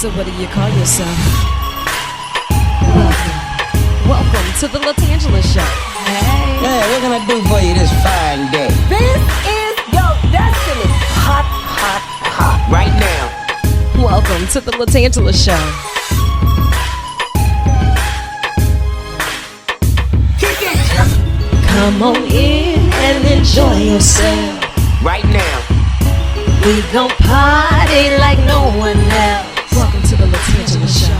So what do you call yourself? Welcome to the LaTangela Show. Hey. Hey, what can I do for you this fine day? This is your destiny. Hot, hot, hot. Right now. Welcome to the LaTangela Show. Kick it. Come on in and enjoy yourself. Right now. We gon' party like no one else. Welcome to the LaTangela Show.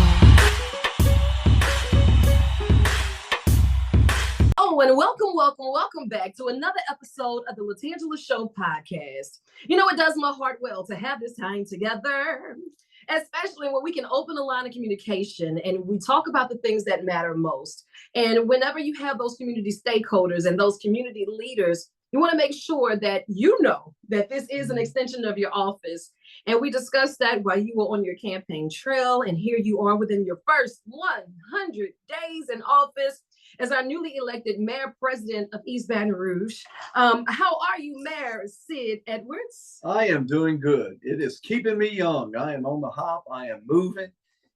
Oh, and welcome back to another episode of the LaTangela Show podcast. You know, it does my heart well to have this time together, especially when we can open a line of communication and we talk about the things that matter most. And whenever you have those community stakeholders and those community leaders, you want to make sure that you know that this is an extension of your office. And we discussed that while you were on your campaign trail. And here you are within your first 100 days in office as our newly elected mayor president of East Baton Rouge. How are you, Mayor Sid Edwards? I am doing good. It is keeping me young. I am on the hop. I am moving.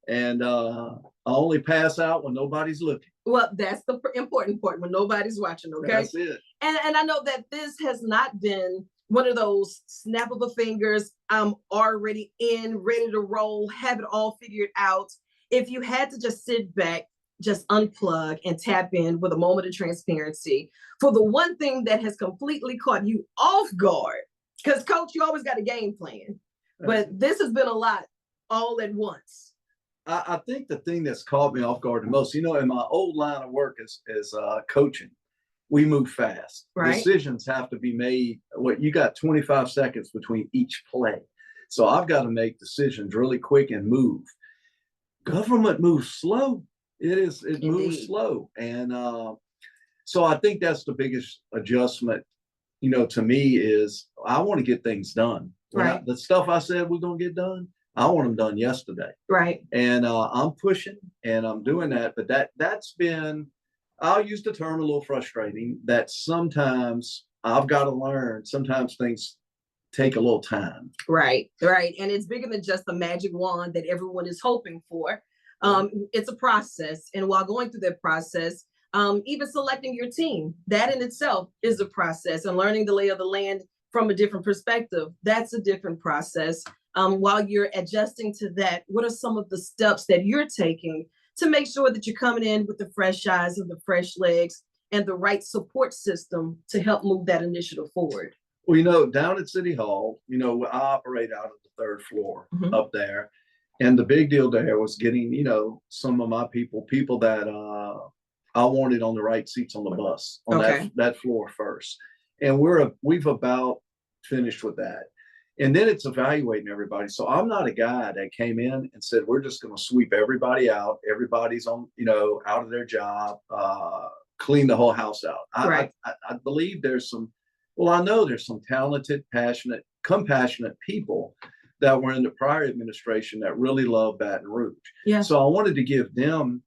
And I only pass out when nobody's looking. Well, that's the important part, when nobody's watching, okay? That's it. And I know that this has not been one of those snap of the fingers, I'm already in, ready to roll, have it all figured out. If you had to just sit back, just unplug and tap in with a moment of transparency for the one thing that has completely caught you off guard, because Coach, you always got a game plan, but this has been a lot all at once. I think the thing that's caught me off guard the most, you know, in my old line of work is coaching. We move fast. Right. Decisions have to be made. You got 25 seconds between each play. So I've got to make decisions really quick and move. Government moves slow. It moves slow. And so I think that's the biggest adjustment, you know, to me is I want to get things done. Right. The stuff I said we're going to get done, I want them done yesterday. Right. And I'm pushing and I'm doing that. But that's been, I'll use the term a little frustrating, that sometimes I've got to learn. Sometimes things take a little time. Right. And it's bigger than just the magic wand that everyone is hoping for. It's a process. And while going through that process, even selecting your team, that in itself is a process. And learning the lay of the land from a different perspective, that's a different process. While you're adjusting to that, what are some of the steps that you're taking to make sure that you're coming in with the fresh eyes and the fresh legs and the right support system to help move that initiative forward? Well, you know, down at City Hall, you know, I operate out of the third floor up there. And the big deal there was getting, you know, some of my people that I wanted on the right seats on the bus on that floor first. And we've about finished with that. And then it's evaluating everybody. So I'm not a guy that came in and said, we're just going to sweep everybody out. Everybody's on, you know, out of their job, clean the whole house out. I believe I know there's some talented, passionate, compassionate people that were in the prior administration that really love Baton Rouge. Yeah. So I wanted to give them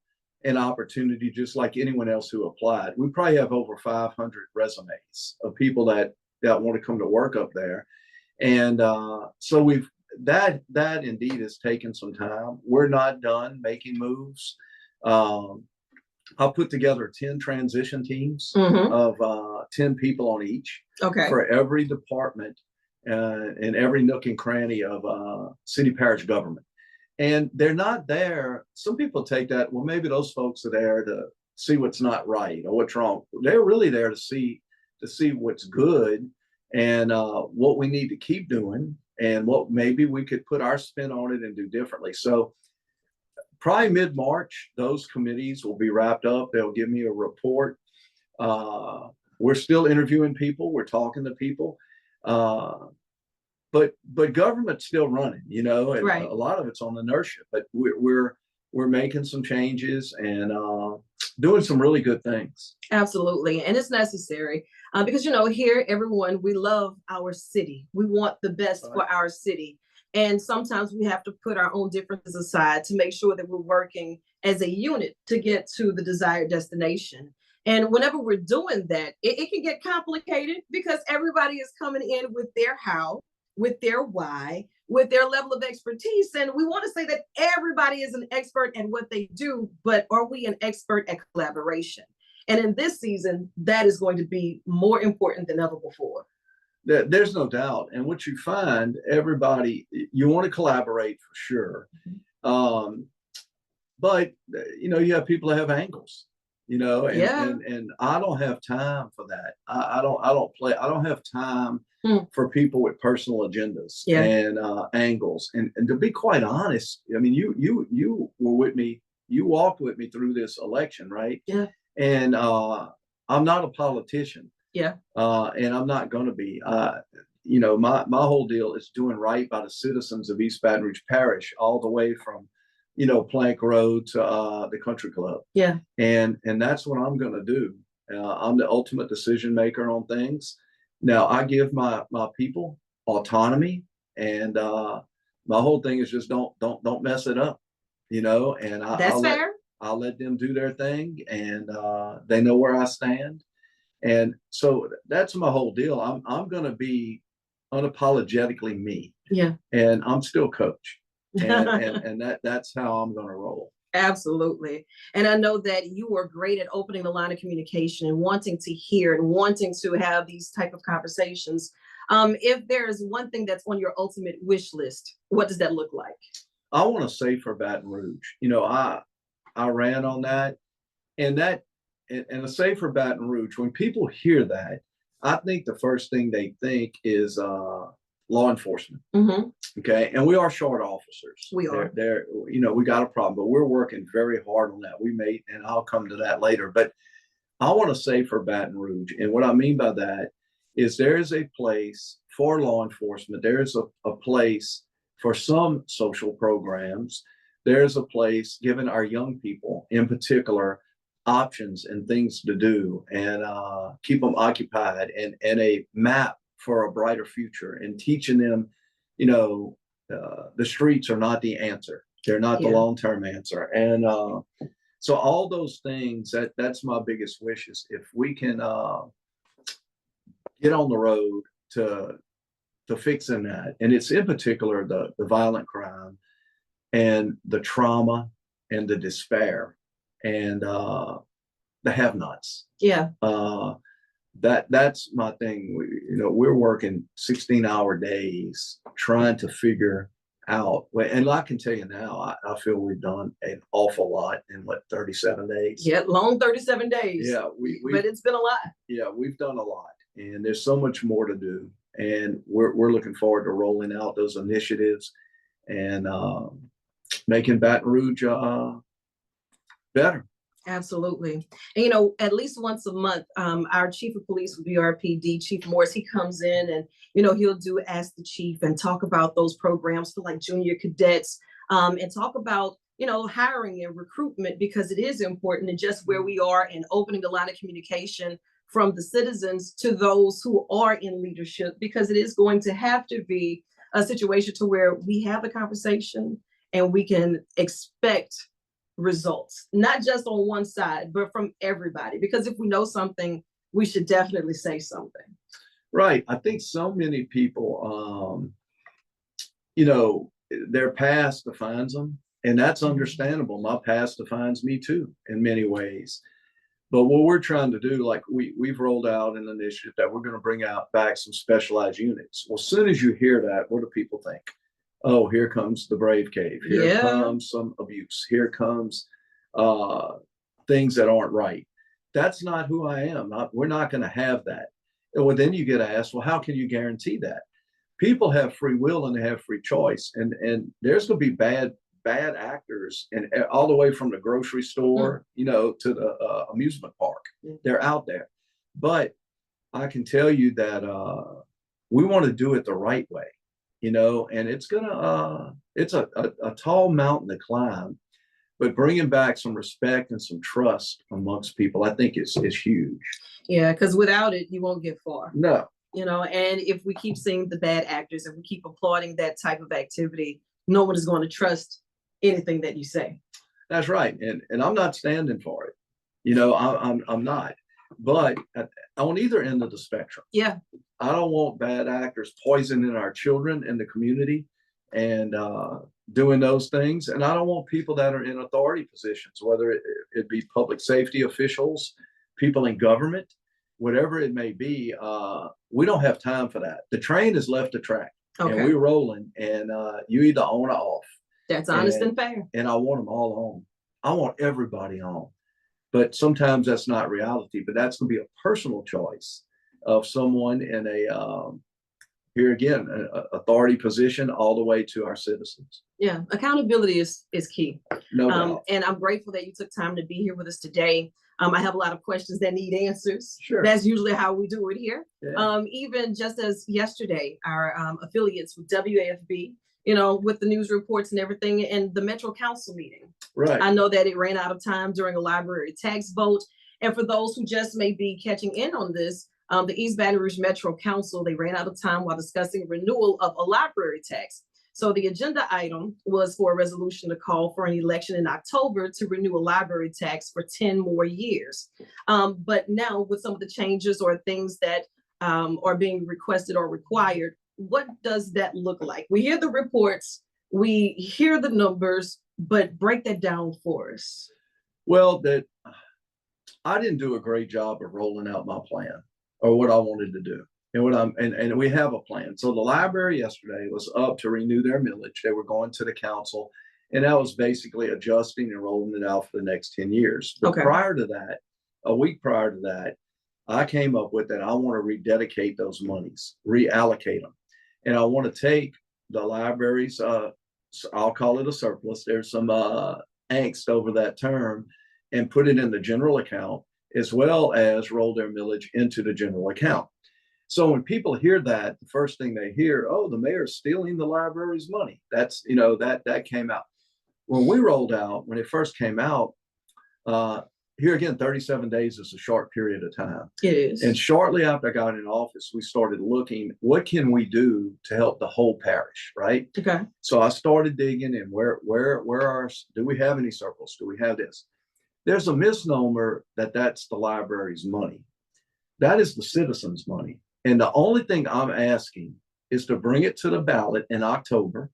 an opportunity, just like anyone else who applied. We probably have over 500 resumes of people that want to come to work up there. And so that indeed has taken some time. We're not done making moves. I'll put together 10 transition teams of 10 people on each for every department and every nook and cranny of city parish government. And they're not there. Some people take that, well, maybe those folks are there to see what's not right or what's wrong. They're really there to see what's good and what we need to keep doing and what maybe we could put our spin on it and do differently. So probably mid-March, those committees will be wrapped up. They'll give me a report. We're still interviewing people. We're talking to people. But government's still running, you know, and a lot of it's on inertia, but we're making some changes and doing some really good things. Absolutely. And it's necessary because, you know, here, everyone, we love our city. We want the best for our city. And sometimes we have to put our own differences aside to make sure that we're working as a unit to get to the desired destination. And whenever we're doing that, it can get complicated because everybody is coming in with their how, with their why, with their level of expertise. And we want to say that everybody is an expert at what they do, but are we an expert at collaboration? And in this season, that is going to be more important than ever before. There's no doubt. And what you find, everybody, you want to collaborate for sure. But, you have people that have angles, and I don't have time for that. I don't have time for people with personal agendas and angles. And to be quite honest, I mean, you were with me, you walked with me through this election, right? Yeah. And I'm not a politician. Yeah. And I'm not going to be. My whole deal is doing right by the citizens of East Baton Rouge Parish, all the way from, Plank Road to the country club. Yeah. And that's what I'm going to do. I'm the ultimate decision maker on things. Now I give my people autonomy, and my whole thing is just don't mess it up, and That's fair. I'll let them do their thing, and they know where I stand. And so that's my whole deal. I'm going to be unapologetically me. Yeah. And I'm still coach. And that's how I'm going to roll. Absolutely. And I know that you are great at opening the line of communication and wanting to hear and wanting to have these type of conversations. If there is one thing that's on your ultimate wish list, what does that look like? I want to say for Baton Rouge, I ran on that, and a safer Baton Rouge, when people hear that, I think the first thing they think is law enforcement. Mm-hmm. Okay. And we are short officers. We are. We got a problem, but we're working very hard on that. And I'll come to that later, but I want to say for Baton Rouge, and what I mean by that is there is a place for law enforcement. There's a place for some social programs. There's a place given our young people in particular options and things to do, and keep them occupied, and a map for a brighter future, and teaching them, the streets are not the answer. They're not the long-term answer. And so all those things, that's my biggest wish, is if we can get on the road to fixing that. And it's in particular the violent crime and the trauma and the despair and the have-nots. Yeah. That's my thing. We're working 16-hour days trying to figure out. And I can tell you now, I feel we've done an awful lot in 37 days. Yeah, long 37 days. Yeah, but it's been a lot. Yeah, we've done a lot, and there's so much more to do. And we're looking forward to rolling out those initiatives and making Baton Rouge better. Absolutely. And, at least once a month, our chief of police with BRPD, Chief Morris, he comes in and, he'll do Ask the Chief and talk about those programs for like junior cadets, and talk about, hiring and recruitment, because it is important, and just where we are and opening the line of communication from the citizens to those who are in leadership, because it is going to have to be a situation to where we have a conversation and we can expect results, not just on one side, but from everybody. Because if we know something, we should definitely say something. Right. I think so many people, their past defines them, and that's understandable. My past defines me too, in many ways. But what we're trying to do, like we've rolled out an initiative that we're going to bring back some specialized units. Well, as soon as you hear that, what do people think? Oh, here comes the Brave Cave. Here comes some abuse. Here comes things that aren't right. That's not who I am. We're not going to have that. Well, then you get asked, well, how can you guarantee that? People have free will and they have free choice. And there's going to be bad actors, and all the way from the grocery store, to the amusement park. They're out there. But I can tell you that we want to do it the right way. And it's a tall mountain to climb, but bringing back some respect and some trust amongst people, I think is huge. Yeah, because without it, you won't get far. No. And if we keep seeing the bad actors and we keep applauding that type of activity, no one is going to trust anything that you say. That's right. And I'm not standing for it. I'm not. But on either end of the spectrum, yeah, I don't want bad actors poisoning our children and the community. and doing those things. And I don't want people that are in authority positions, whether it be public safety officials, people in government, whatever it may be. We don't have time for that. The train has left the track, and we're rolling, and you either on or off. That's honest and fair. And I want them all on. I want everybody on. But sometimes that's not reality, but that's going to be a personal choice of someone in a, here again, an authority position all the way to our citizens. Yeah, accountability is key. No doubt. And I'm grateful that you took time to be here with us today. I have a lot of questions that need answers. Sure. That's usually how we do it here. Yeah. Even just as yesterday, our affiliates with WAFB, you know, with the news reports and everything, and the Metro Council meeting. Right. I know that it ran out of time during a library tax vote. And for those who just may be catching in on this, the East Baton Rouge Metro Council, they ran out of time while discussing renewal of a library tax. So the agenda item was for a resolution to call for an election in October to renew a library tax for 10 more years. But now with some of the changes or things that are being requested or required, what does that look like? We hear the reports, we hear the numbers, but break that down for us. Well, I didn't do a great job of rolling out my plan or what I wanted to do. And we have a plan. So the library yesterday was up to renew their millage. They were going to the council, and that was basically adjusting and rolling it out for the next 10 years. But prior to that, a week prior to that, I came up with that I want to rededicate those monies, reallocate them. And I want to take the library's, I'll call it a surplus. There's some angst over that term, and put it in the general account, as well as roll their millage into the general account. So when people hear that, the first thing they hear, oh, the mayor's stealing the library's money. That's, you know, that came out. When we rolled out, when it first came out, here again, 37 days is a short period of time. It is. And shortly after I got in office, we started looking, what can we do to help the whole parish, right? Okay. So I started digging in where do we have any surplus? Do we have this? There's a misnomer that that's the library's money. That is the citizens' money. And the only thing I'm asking is to bring it to the ballot in October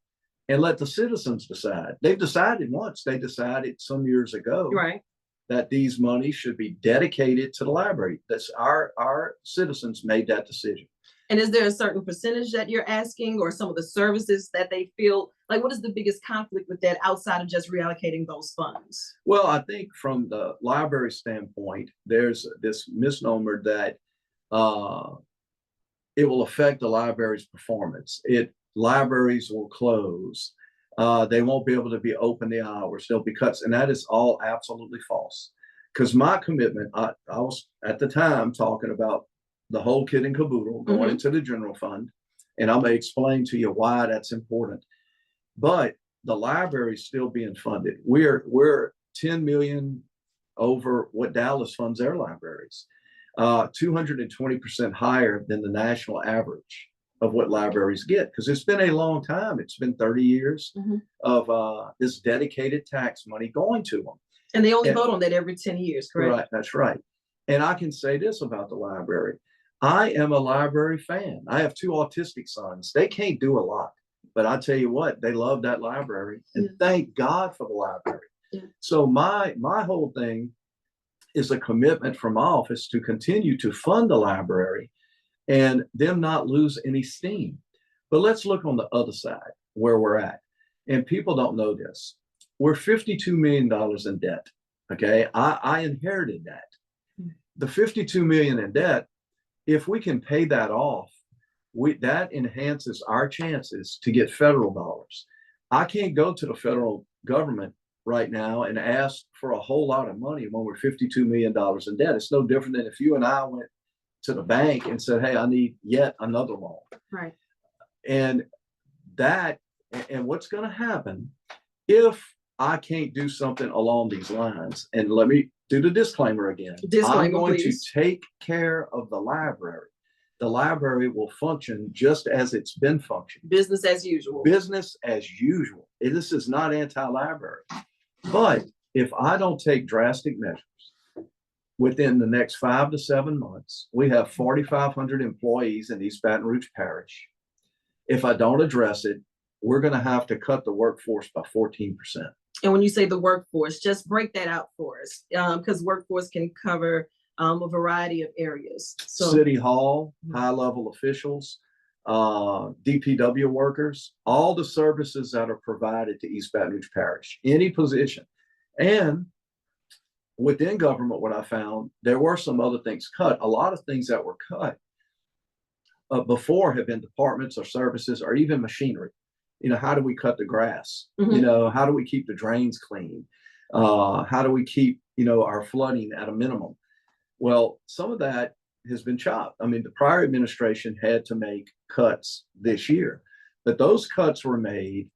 and let the citizens decide. They've decided once. They decided some years ago, right, that these monies should be dedicated to the library. That's our citizens made that decision. And is there a certain percentage that you're asking, or some of the services that they feel like, what is the biggest conflict with that outside of just reallocating those funds? Well, I think from the library standpoint, there's this misnomer that it will affect the library's performance. Libraries will close. They won't be able to be open the hours. There'll be cuts, and that is all absolutely false. Because my commitment, I was at the time talking about the whole kit and caboodle going into the general fund, and I'm going to explain to you why that's important. But the library is still being funded. We're 10 million over what Dallas funds their libraries, 220% higher than the national average of what libraries get, because it's been a long time. It's been 30 years of this dedicated tax money going to them. And they only vote on that every 10 years, correct? Right, that's right. And I can say this about the library. I am a library fan. I have 2 autistic sons. They can't do a lot, but I tell you what, they love that library, and thank God for the library. So my whole thing is a commitment from my office to continue to fund the library and them not lose any steam. But let's look on the other side where we're at. And people don't know this. We're $52 million in debt. Okay. I inherited that. The $52 million in debt, if we can pay that off, that enhances our chances to get federal dollars. I can't go to the federal government right now and ask for a whole lot of money when we're $52 million in debt. It's no different than if you and I went to the bank and said, hey, I need yet another loan. Right. And what's going to happen if I can't do something along these lines? And let me do the disclaimer again. I'm going to take care of the library. The library will function just as it's been functioning. Business as usual. Business as usual. This is not anti-library. But if I don't take drastic measures within the next 5 to 7 months, we have 4,500 employees in East Baton Rouge Parish. If I don't address it, we're going to have to cut the workforce by 14%. And when you say the workforce, just break that out for us, because workforce can cover a variety of areas. So City Hall, high-level officials, DPW workers, all the services that are provided to East Baton Rouge Parish, any position. And within government, what I found, there were some other things cut. A lot of things that were cut before have been departments or services or even machinery. How do we cut the grass? How do we keep the drains clean? How do we keep, our flooding at a minimum? Well, some of that has been chopped. I mean, the prior administration had to make cuts this year, but those cuts were made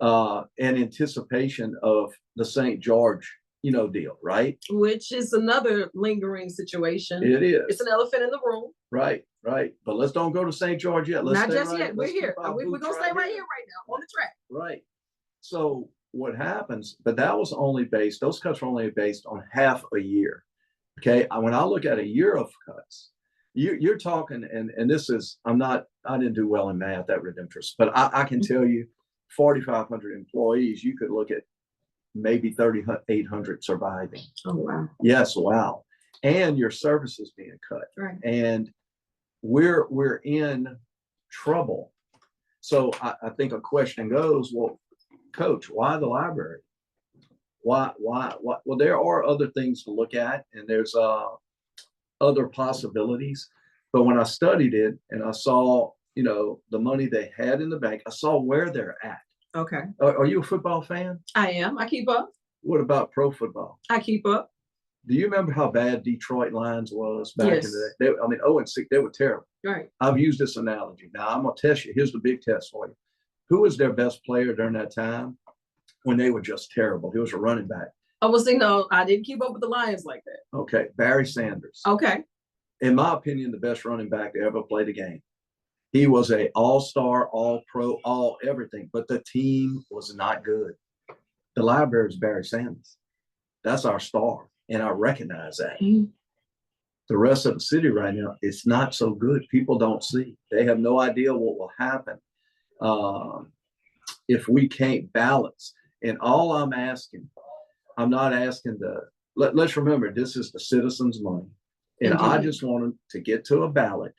in anticipation of the St. George, deal, right? Which is another lingering situation. It is. It's an elephant in the room. Right. But let's don't go to St. George yet. Not just yet. We're here. We're going to stay right here right now on the track. Right. So what happens, but that was only those cuts were only based on half a year. Okay. When I look at a year of cuts, you're talking, and this is, I didn't do well in math at Redemptress, but I can tell you 4,500 employees, you could look at maybe 3,800 surviving. Oh, wow. Yes. Wow. And your services being cut. Right. And we're in trouble. So I think a question goes, well, Coach, why the library? Why? Well, there are other things to look at, and there's other possibilities. But when I studied it and I saw, the money they had in the bank, I saw where they're at. Okay. Are you a football fan? I am. I keep up. What about pro football? I keep up. Do you remember how bad Detroit Lions was back in the day? 0-6, they were terrible. Right. I've used this analogy. Now I'm going to test you. Here's the big test for you. Who was their best player during that time when they were just terrible? He was a running back. I will say, no, I didn't keep up with the Lions like that. Okay. Barry Sanders. Okay. In my opinion, the best running back to ever play the game. He was a all-star, all-pro, all everything, but the team was not good. The library is Barry Sanders. That's our star, and I recognize that. Mm-hmm. The rest of the city right now, it's not so good. People don't see. They have no idea what will happen if we can't balance. And all I'm asking, I'm not asking let's remember, this is the citizens' money. And I just want them to get to a ballot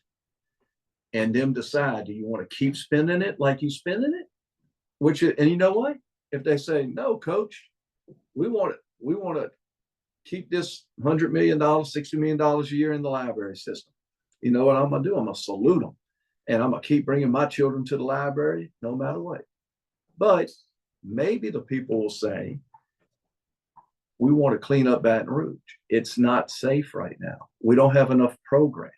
and them decide, do you want to keep spending it like you spending it? And you know what? If they say, no, Coach, we want to keep this $100 million, $60 million a year in the library system. You know what I'm going to do? I'm going to salute them. And I'm going to keep bringing my children to the library no matter what. But maybe the people will say, we want to clean up Baton Rouge. It's not safe right now. We don't have enough programs.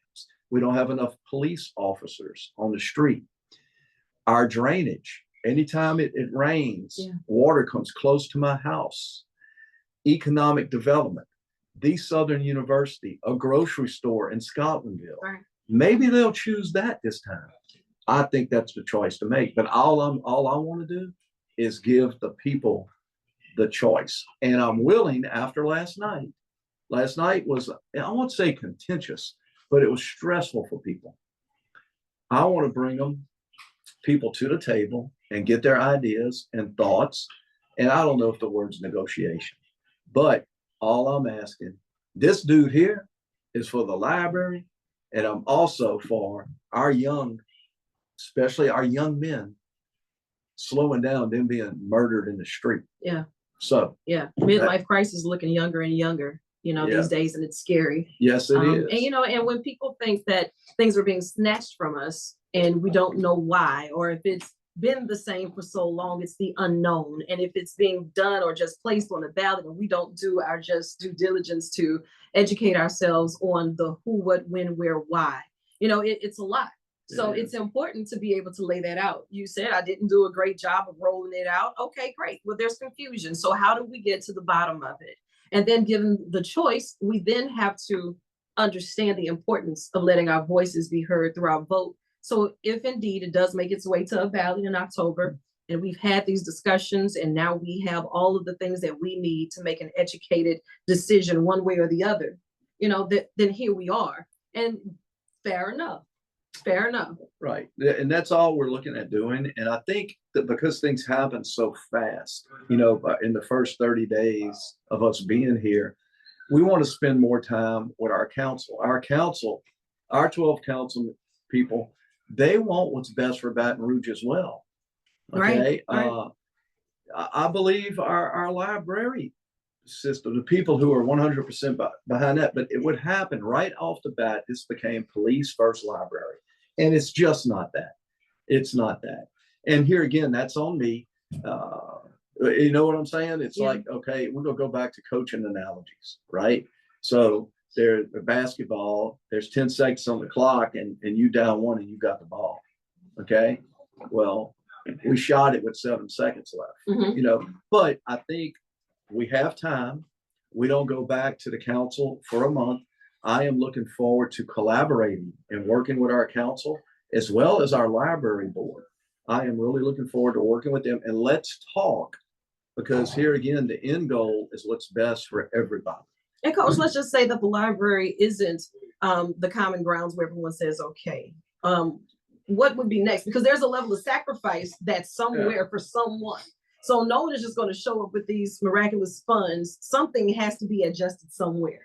We don't have enough police officers on the street. Our drainage, anytime it rains, water comes close to my house. Economic development, the Southern University, a grocery store in Scotlandville. Right. Maybe they'll choose that this time. I think that's the choice to make. But all I want to do is give the people the choice. And I'm willing after last night. Last night was, I won't say contentious, but it was stressful for people. I want to bring people to the table and get their ideas and thoughts. And I don't know if the word's negotiation, but all I'm asking, this dude here is for the library. And I'm also for our young, especially our young men, slowing down them being murdered in the street. Yeah. So. Yeah. Midlife crisis looking younger and younger, these days, and it's scary. Yes, it is. And, and when people think that things are being snatched from us and we don't know why, or if it's been the same for so long, it's the unknown. And if it's being done or just placed on a ballot and we don't do our just due diligence to educate ourselves on the who, what, when, where, why, it's a lot. So it's important to be able to lay that out. You said I didn't do a great job of rolling it out. Okay, great. Well, there's confusion. So how do we get to the bottom of it? And then given the choice, we then have to understand the importance of letting our voices be heard through our vote. So if indeed it does make its way to a ballot in October, and we've had these discussions, and now we have all of the things that we need to make an educated decision one way or the other, then here we are. And fair enough. Fair enough. Right. And that's all we're looking at doing. And I think that because things happen so fast, in the first 30 days of us being here, we want to spend more time with our council. Our 12 council people, they want what's best for Baton Rouge as well. Okay. Right. I believe our library system, the people who are 100% behind that, but it would happen right off the bat. This became police first library. And it's just not that. It's not that. And here again, that's on me. You know what I'm saying? It's like, okay, we're going to go back to coaching analogies, right? So there's basketball, there's 10 seconds on the clock and you down one and you got the ball. Okay. Well, we shot it with 7 seconds left, but I think we have time. We don't go back to the council for a month. I am looking forward to collaborating and working with our council as well as our library board. I am really looking forward to working with them, and let's talk, because here again, the end goal is what's best for everybody. And Coach, let's just say that the library isn't the common grounds where everyone says, okay, what would be next? Because there's a level of sacrifice that's somewhere for someone. So no one is just going to show up with these miraculous funds. Something has to be adjusted somewhere.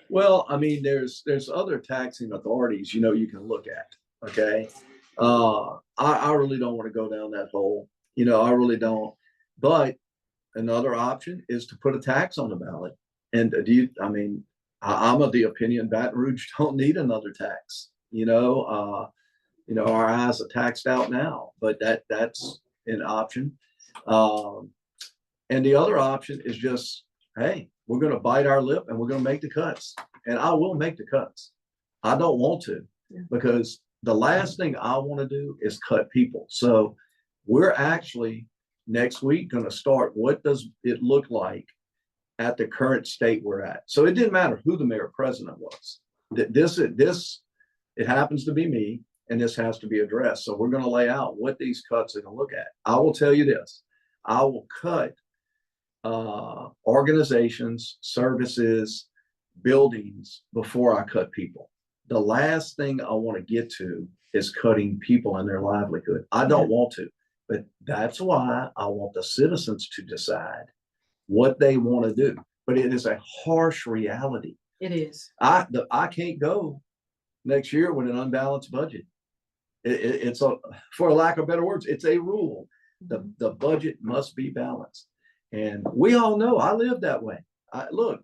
Well, I mean, there's other taxing authorities, you can look at. Okay. I really don't want to go down that hole. I really don't. But another option is to put a tax on the ballot. And I'm of the opinion Baton Rouge don't need another tax. Our eyes are taxed out now, but that's an option. And the other option is just, hey, we're going to bite our lip and we're going to make the cuts. And I will make the cuts. I don't want to, because the last thing I want to do is cut people. So we're actually next week going to start, what does it look like at the current state we're at? So it didn't matter who the mayor president was. It happens to be me, and this has to be addressed. So we're going to lay out what these cuts are going to look at. I will tell you this. I will cut organizations, services, buildings before I cut people. The last thing I want to get to is cutting people and their livelihood. I don't want to, but that's why I want the citizens to decide what they want to do. But it is a harsh reality. It is. I can't go next year with an unbalanced budget. It's for lack of better words, it's a rule. The budget must be balanced. And we all know I live that way. Look,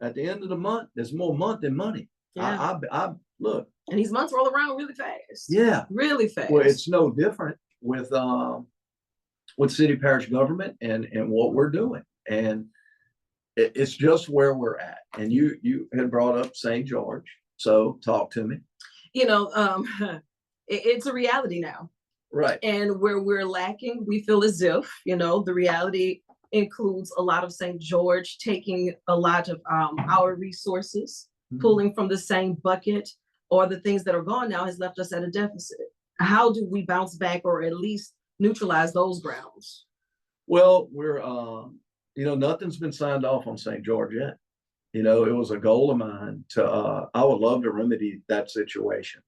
at the end of the month, there's more month than money. Yeah. I look. And these months roll around really fast. Yeah. Really fast. Well, it's no different with city parish government and what we're doing. And it's just where we're at. And you had brought up St. George. So talk to me. It's a reality now. Right. And where we're lacking, we feel as if, the reality includes a lot of St. George taking a lot of our resources, pulling from the same bucket, or the things that are gone now has left us at a deficit. How do we bounce back or at least neutralize those grounds? Well, we're, nothing's been signed off on St. George yet. It was a goal of mine I would love to remedy that situation.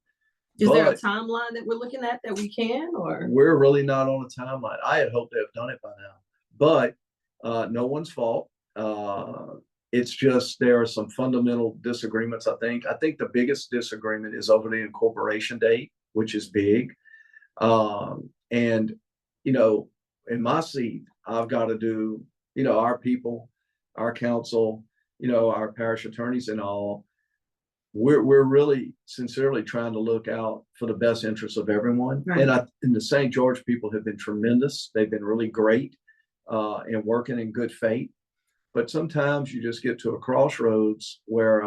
Is there a timeline that we're looking at that we can, or? We're really not on a timeline. I had hoped to have done it by now, but no one's fault. It's just there are some fundamental disagreements, I think. I think the biggest disagreement is over the incorporation date, which is big. And, in my seat, I've got to do, our people, our council, our parish attorneys and all. We're really sincerely trying to look out for the best interests of everyone. Right. And the St. George people have been tremendous. They've been really great in working in good faith. But sometimes you just get to a crossroads where,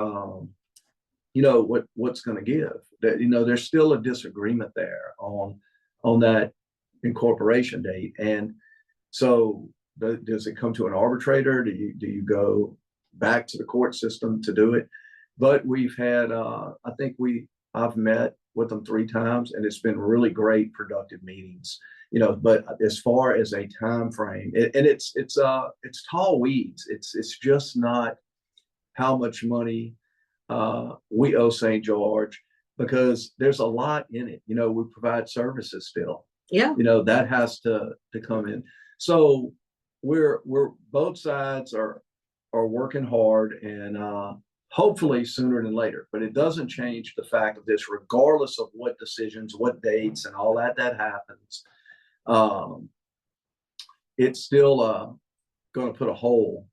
what's going to give. That there's still a disagreement there on that incorporation date. And so does it come to an arbitrator? Do you go back to the court system to do it? But we've had, I've met with them 3 times, and it's been really great, productive meetings. But as far as a time frame, and it's tall weeds. It's just not how much money we owe St. George. because there's a lot in it. We provide services still. Yeah. That has to come in. So we're both sides are working hard, and hopefully sooner than later. But it doesn't change the fact of this, regardless of what decisions, what dates, and all that happens. It's still going to put a hole,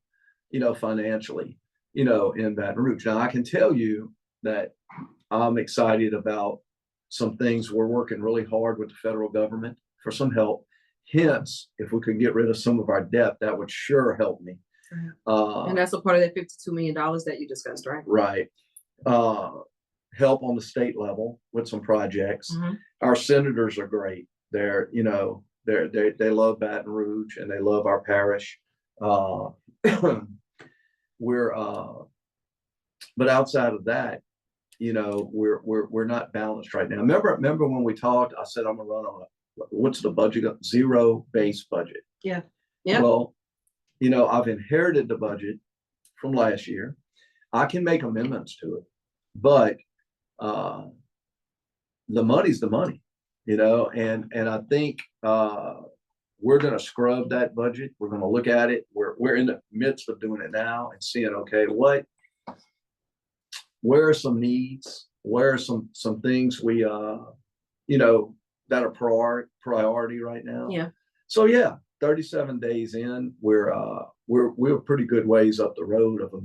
financially, in Baton Rouge. Now I can tell you that I'm excited about some things. We're working really hard with the federal government for some help. Hence, if we could get rid of some of our debt, that would sure help me. And that's a part of that $52 million that you discussed, right? Right. Help on the state level with some projects. Mm-hmm. Our senators are great. They're, they love Baton Rouge and they love our parish. But outside of that, we're not balanced right now. Remember when we talked, I said I'm gonna run on what's the budget? Zero-based budget. Yeah. Yeah. Well, I've inherited the budget from last year. I can make amendments to it, but the money's the money, and I think we're going to scrub that budget. We're going to look at it. We're in the midst of doing it now and seeing, okay, where are some needs? Where are some things we that are priority right now? Yeah. So yeah, 37 days in, we're a pretty good ways up the road of a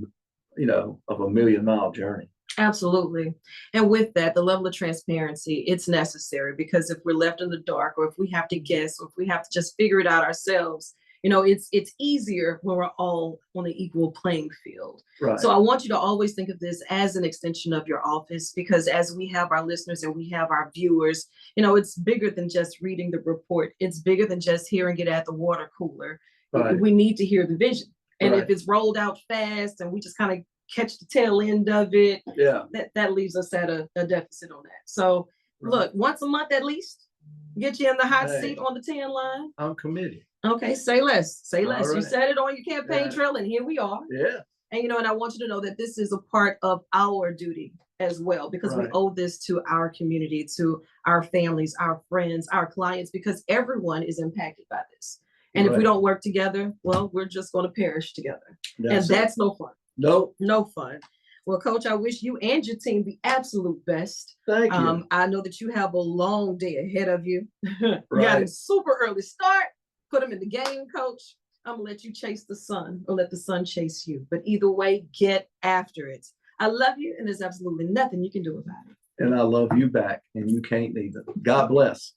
1,000,000-mile journey. Absolutely. And with that, the level of transparency, it's necessary, because if we're left in the dark, or if we have to guess, or if we have to just figure it out ourselves, it's easier when we're all on an equal playing field. Right. So I want you to always think of this as an extension of your office, because as we have our listeners and we have our viewers, it's bigger than just reading the report. It's bigger than just hearing it at the water cooler. Right. We need to hear the vision. And Right. if it's rolled out fast and we just kind of catch the tail end of it, Yeah. that leaves us at a deficit on that. So Right. look, once a month at least, get you in the hot Hey. seat on the 10 line. I'm committed. Okay, say less. Say All less. You right. said it on your campaign Yeah. trail, and here we are. Yeah. And and I want you to know that this is a part of our duty as well, because we Right. owe this to our community, to our families, our friends, our clients, because everyone is impacted by this. And if we Right. don't work together, well, we're just going to perish together. And it. that's no fun. Nope. No fun. Well, Coach, I wish you and your team the absolute best. Thank you. I know that you have a long day ahead of you. You got Right. a super early start. Put them in the game, Coach. I'm going to let you chase the sun, or let the sun chase you. But either way, get after it. I love you, and there's absolutely nothing you can do about it. And I love you back, and you can't either. God bless.